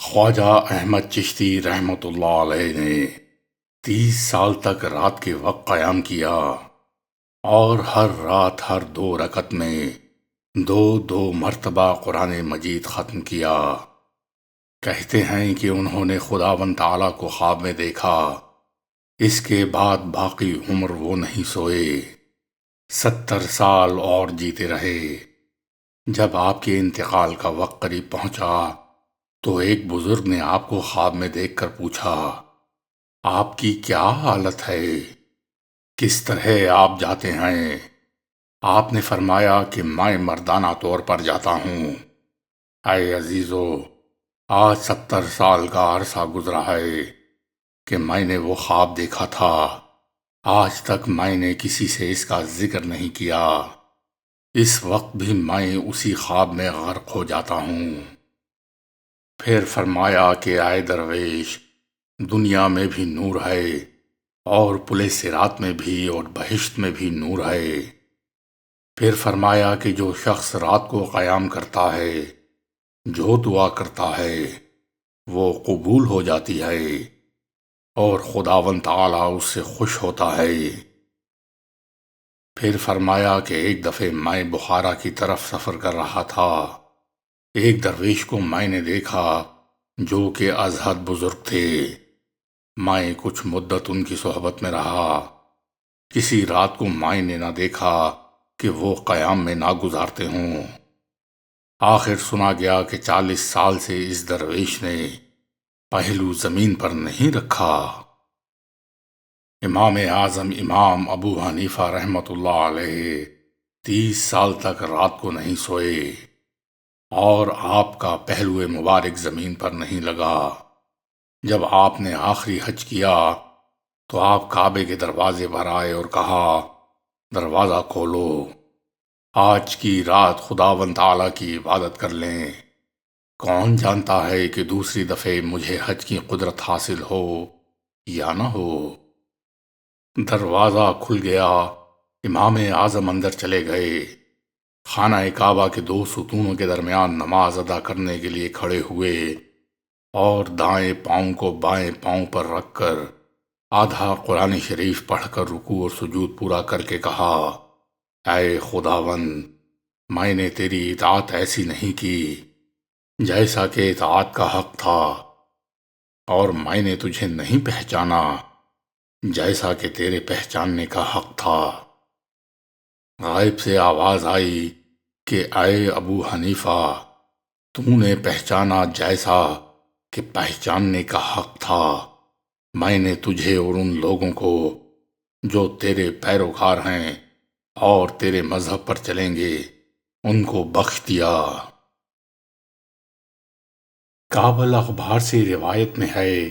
خواجہ احمد چشتی رحمۃ اللہ علیہ نے 30 سال تک رات کے وقت قیام کیا اور ہر رات ہر 2 رکعت میں دو دو مرتبہ قرآن مجید ختم کیا۔ کہتے ہیں کہ انہوں نے خداوند تعالیٰ کو خواب میں دیکھا۔ اس کے بعد باقی عمر وہ نہیں سوئے، 70 سال اور جیتے رہے۔ جب آپ کے انتقال کا وقت قریب پہنچا تو ایک بزرگ نے آپ کو خواب میں دیکھ کر پوچھا، آپ کی کیا حالت ہے؟ کس طرح آپ جاتے ہیں؟ آپ نے فرمایا کہ میں مردانہ طور پر جاتا ہوں۔ اے عزیزو، آج 70 سال کا عرصہ گزرا ہے کہ میں نے وہ خواب دیکھا تھا۔ آج تک میں نے کسی سے اس کا ذکر نہیں کیا۔ اس وقت بھی میں اسی خواب میں غرق ہو جاتا ہوں۔ پھر فرمایا کہ اے درویش، دنیا میں بھی نور ہے اور پل صراط میں بھی اور بہشت میں بھی نور ہے۔ پھر فرمایا کہ جو شخص رات کو قیام کرتا ہے، جو دعا کرتا ہے وہ قبول ہو جاتی ہے اور خداوند تعالیٰ اس سے خوش ہوتا ہے۔ پھر فرمایا کہ ایک دفعہ میں بخارا کی طرف سفر کر رہا تھا۔ ایک درویش کو میں نے دیکھا جو کہ ازہد بزرگ تھے۔ میں کچھ مدت ان کی صحبت میں رہا۔ کسی رات کو میں نے نہ دیکھا کہ وہ قیام میں نہ گزارتے ہوں۔ آخر سنا گیا کہ 40 سال سے اس درویش نے پہلو زمین پر نہیں رکھا۔ امام اعظم امام ابو حنیفہ رحمۃ اللہ علیہ 30 سال تک رات کو نہیں سوئے اور آپ کا پہلو مبارک زمین پر نہیں لگا۔ جب آپ نے آخری حج کیا تو آپ کعبے کے دروازے پر آئے اور کہا، دروازہ کھولو، آج کی رات خداوند تعالیٰ کی عبادت کر لیں۔ کون جانتا ہے کہ دوسری دفعہ مجھے حج کی قدرت حاصل ہو یا نہ ہو۔ دروازہ کھل گیا، امام اعظم اندر چلے گئے۔ خانہ کعبہ کے 2 ستونوں کے درمیان نماز ادا کرنے کے لیے کھڑے ہوئے اور دائیں پاؤں کو بائیں پاؤں پر رکھ کر آدھا قرآن شریف پڑھ کر رکوع اور سجود پورا کر کے کہا، اے خداوند، میں نے تیری اطاعت ایسی نہیں کی جیسا کہ اطاعت کا حق تھا، اور میں نے تجھے نہیں پہچانا جیسا کہ تیرے پہچاننے کا حق تھا۔ غائب سے آواز آئی کہ اے ابو حنیفہ، تو نے پہچانا جیسا کہ پہچاننے کا حق تھا۔ میں نے تجھے اور ان لوگوں کو جو تیرے پیروکار ہیں اور تیرے مذہب پر چلیں گے ان کو بخش دیا۔ کابل اخبار سے روایت میں ہے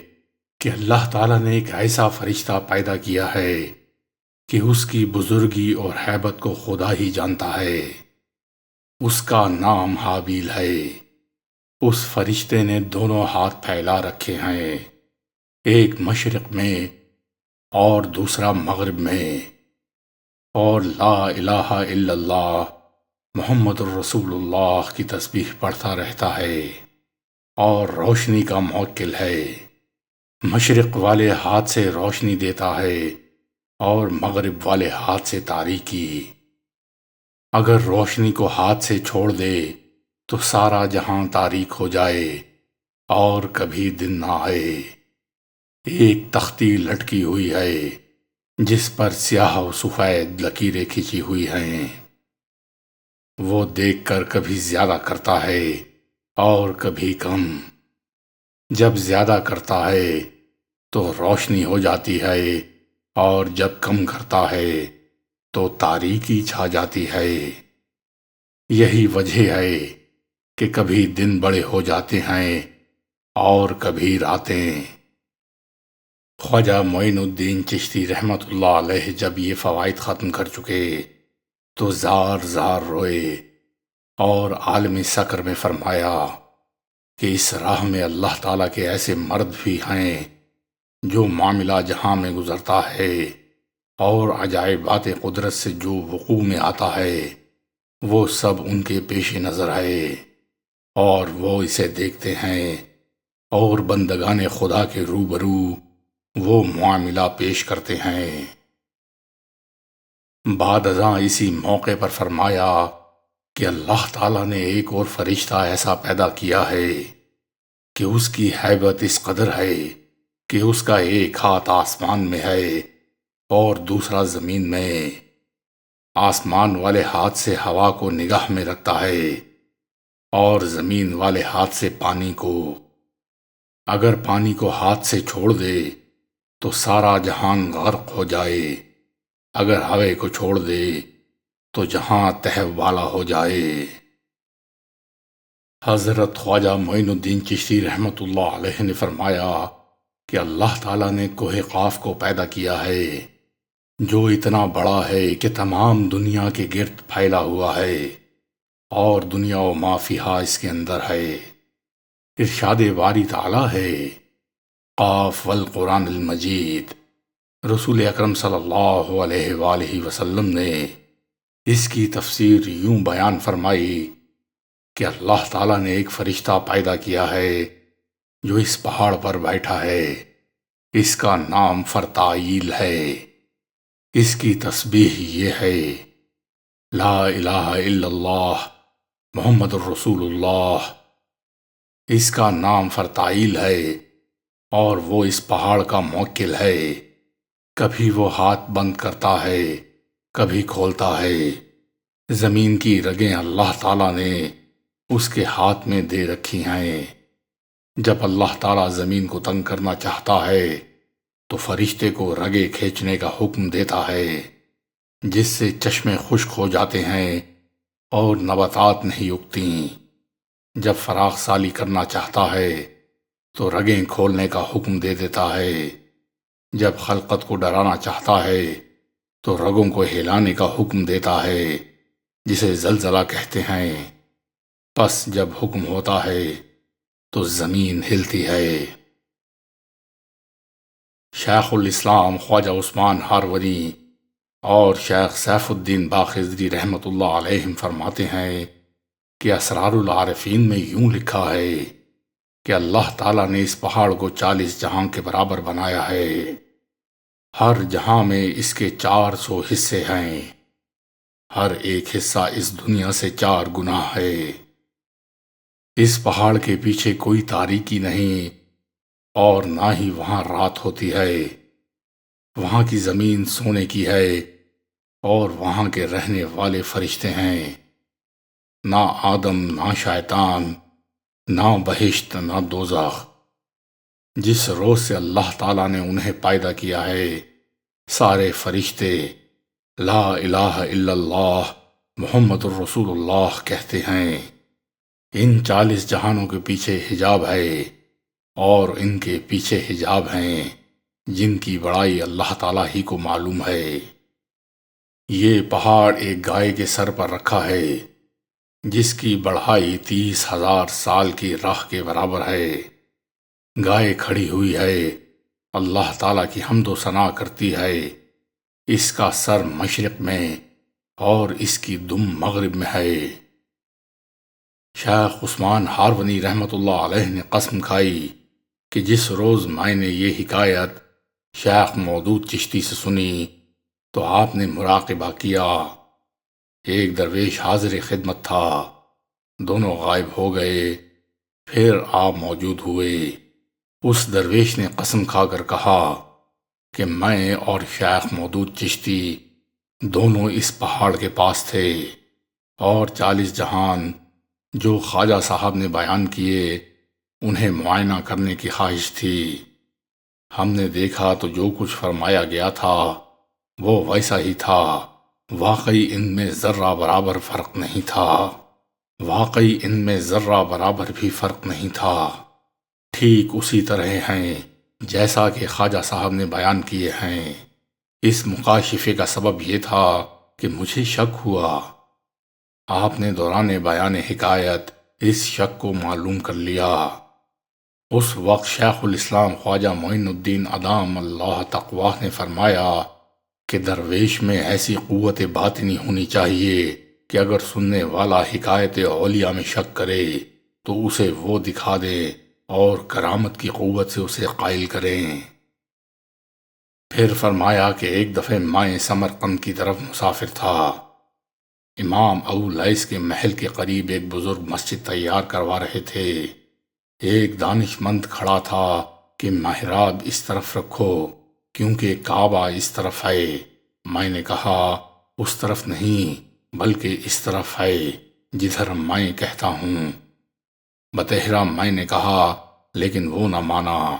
کہ اللہ تعالیٰ نے ایک ایسا فرشتہ پیدا کیا ہے کہ اس کی بزرگی اور ہیبت کو خدا ہی جانتا ہے۔ اس کا نام حابیل ہے۔ اس فرشتے نے دونوں ہاتھ پھیلا رکھے ہیں، ایک مشرق میں اور دوسرا مغرب میں، اور لا الہ الا اللہ محمد الرسول اللہ کی تسبیح پڑھتا رہتا ہے اور روشنی کا موکل ہے۔ مشرق والے ہاتھ سے روشنی دیتا ہے اور مغرب والے ہاتھ سے تاریکی۔ اگر روشنی کو ہاتھ سے چھوڑ دے تو سارا جہاں تاریک ہو جائے اور کبھی دن نہ آئے۔ ایک تختی لٹکی ہوئی ہے جس پر سیاہ و سفید لکیریں کھینچی ہوئی ہیں۔ وہ دیکھ کر کبھی زیادہ کرتا ہے اور کبھی کم۔ جب زیادہ کرتا ہے تو روشنی ہو جاتی ہے اور جب کم کرتا ہے تو تاریکی چھا جاتی ہے۔ یہی وجہ ہے کہ کبھی دن بڑے ہو جاتے ہیں اور کبھی راتیں۔ خواجہ معین الدین چشتی رحمۃ اللہ علیہ جب یہ فوائد ختم کر چکے تو زار زار روئے اور عالم سکر میں فرمایا کہ اس راہ میں اللہ تعالیٰ کے ایسے مرد بھی ہیں جو معاملہ جہاں میں گزرتا ہے اور عجائبات قدرت سے جو وقوع میں آتا ہے وہ سب ان کے پیش نظر ہے اور وہ اسے دیکھتے ہیں اور بندگان خدا کے روبرو وہ معاملہ پیش کرتے ہیں۔ بعد ازاں اسی موقع پر فرمایا کہ اللہ تعالیٰ نے ایک اور فرشتہ ایسا پیدا کیا ہے کہ اس کی ہیبت اس قدر ہے کہ اس کا ایک ہاتھ آسمان میں ہے اور دوسرا زمین میں۔ آسمان والے ہاتھ سے ہوا کو نگاہ میں رکھتا ہے اور زمین والے ہاتھ سے پانی کو۔ اگر پانی کو ہاتھ سے چھوڑ دے تو سارا جہان غرق ہو جائے، اگر ہوے کو چھوڑ دے تو جہاں تہہ والا ہو جائے۔ حضرت خواجہ معین الدین چشتی رحمۃ اللہ علیہ نے فرمایا کہ اللہ تعالیٰ نے کوہ قاف کو پیدا کیا ہے جو اتنا بڑا ہے کہ تمام دنیا کے گرد پھیلا ہوا ہے اور دنیا و ما فیہا اس کے اندر ہے۔ ارشاد باری تعالیٰ ہے، قاف والقرآن المجید۔ رسول اکرم صلی اللہ علیہ وآلہ وسلم نے اس کی تفسیر یوں بیان فرمائی کہ اللہ تعالیٰ نے ایک فرشتہ پیدا کیا ہے جو اس پہاڑ پر بیٹھا ہے، اس کا نام فرتائیل ہے۔ اس کی تسبیح یہ ہے، لا الہ الا اللہ محمد الرسول اللہ۔ اس کا نام فرتائیل ہے اور وہ اس پہاڑ کا موکل ہے، کبھی وہ ہاتھ بند کرتا ہے کبھی کھولتا ہے۔ زمین کی رگیں اللہ تعالیٰ نے اس کے ہاتھ میں دے رکھی ہیں۔ جب اللہ تعالیٰ زمین کو تنگ کرنا چاہتا ہے تو فرشتے کو رگیں کھینچنے کا حکم دیتا ہے، جس سے چشمے خشک ہو جاتے ہیں اور نباتات نہیں اگتی۔ جب فراخ سالی کرنا چاہتا ہے تو رگیں کھولنے کا حکم دے دیتا ہے۔ جب خلقت کو ڈرانا چاہتا ہے تو رگوں کو ہلانے کا حکم دیتا ہے، جسے زلزلہ کہتے ہیں۔ پس جب حکم ہوتا ہے تو زمین ہلتی ہے۔ شیخ الاسلام خواجہ عثمان ہارونی اور شیخ سیف الدین باخضری رحمۃ اللہ علیہم فرماتے ہیں کہ اسرار العارفین میں یوں لکھا ہے کہ اللہ تعالیٰ نے اس پہاڑ کو 40 جہاں کے برابر بنایا ہے۔ ہر جہاں میں اس کے 400 حصے ہیں، ہر ایک حصہ اس دنیا سے 4 گنا ہے۔ اس پہاڑ کے پیچھے کوئی تاریکی نہیں اور نہ ہی وہاں رات ہوتی ہے۔ وہاں کی زمین سونے کی ہے اور وہاں کے رہنے والے فرشتے ہیں۔ نہ آدم نہ شیطان، نہ بہشت نہ دوزخ۔ جس روز سے اللہ تعالیٰ نے انہیں پیدا کیا ہے، سارے فرشتے لا الہ الا اللہ محمد الرسول اللہ کہتے ہیں۔ ان 40 جہانوں کے پیچھے حجاب ہے اور ان کے پیچھے حجاب ہیں جن کی بڑائی اللہ تعالیٰ ہی کو معلوم ہے۔ یہ پہاڑ ایک گائے کے سر پر رکھا ہے جس کی بڑھائی 30,000 سال کی راہ کے برابر ہے۔ گائے کھڑی ہوئی ہے، اللہ تعالیٰ کی حمد و ثنا کرتی ہے۔ اس کا سر مشرق میں اور اس کی دم مغرب میں ہے۔ شیخ عثمان ہارونی رحمۃ اللہ علیہ نے قسم کھائی کہ جس روز میں نے یہ حکایت شیخ مودود چشتی سے سنی تو آپ نے مراقبہ کیا۔ ایک درویش حاضر خدمت تھا، دونوں غائب ہو گئے، پھر آپ موجود ہوئے۔ اس درویش نے قسم کھا کر کہا کہ میں اور شیخ مودود چشتی دونوں اس پہاڑ کے پاس تھے اور 40 جہان جو خواجہ صاحب نے بیان کیے انہیں معائنہ کرنے کی خواہش تھی۔ ہم نے دیکھا تو جو کچھ فرمایا گیا تھا وہ ویسا ہی تھا، واقعی ان میں ذرہ برابر فرق نہیں تھا، واقعی ان میں ذرہ برابر بھی فرق نہیں تھا، ٹھیک اسی طرح ہیں جیسا کہ خواجہ صاحب نے بیان کیے ہیں۔ اس مکاشفے کا سبب یہ تھا کہ مجھے شک ہوا۔ آپ نے دوران بیان حکایت اس شک کو معلوم کر لیا۔ اس وقت شیخ الاسلام خواجہ معین الدین ادام اللہ تقواہ نے فرمایا کہ درویش میں ایسی قوت باطنی ہونی چاہیے کہ اگر سننے والا حکایت اولیاء میں شک کرے تو اسے وہ دکھا دے اور کرامت کی قوت سے اسے قائل کریں۔ پھر فرمایا کہ ایک دفعہ میں سمرقند کی طرف مسافر تھا۔ امام ابو لیث کے محل کے قریب ایک بزرگ مسجد تیار کروا رہے تھے۔ ایک دانش مند کھڑا تھا کہ محراب اس طرف رکھو کیونکہ کعبہ اس طرف ہے۔ میں نے کہا اس طرف نہیں بلکہ اس طرف ہے جدھر میں کہتا ہوں۔ بتہرا میں نے کہا لیکن وہ نہ مانا۔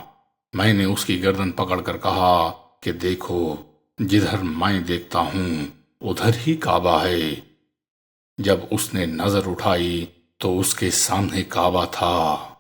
میں نے اس کی گردن پکڑ کر کہا کہ دیکھو جدھر میں دیکھتا ہوں ادھر ہی کعبہ ہے۔ جب اس نے نظر اٹھائی تو اس کے سامنے کعبہ تھا۔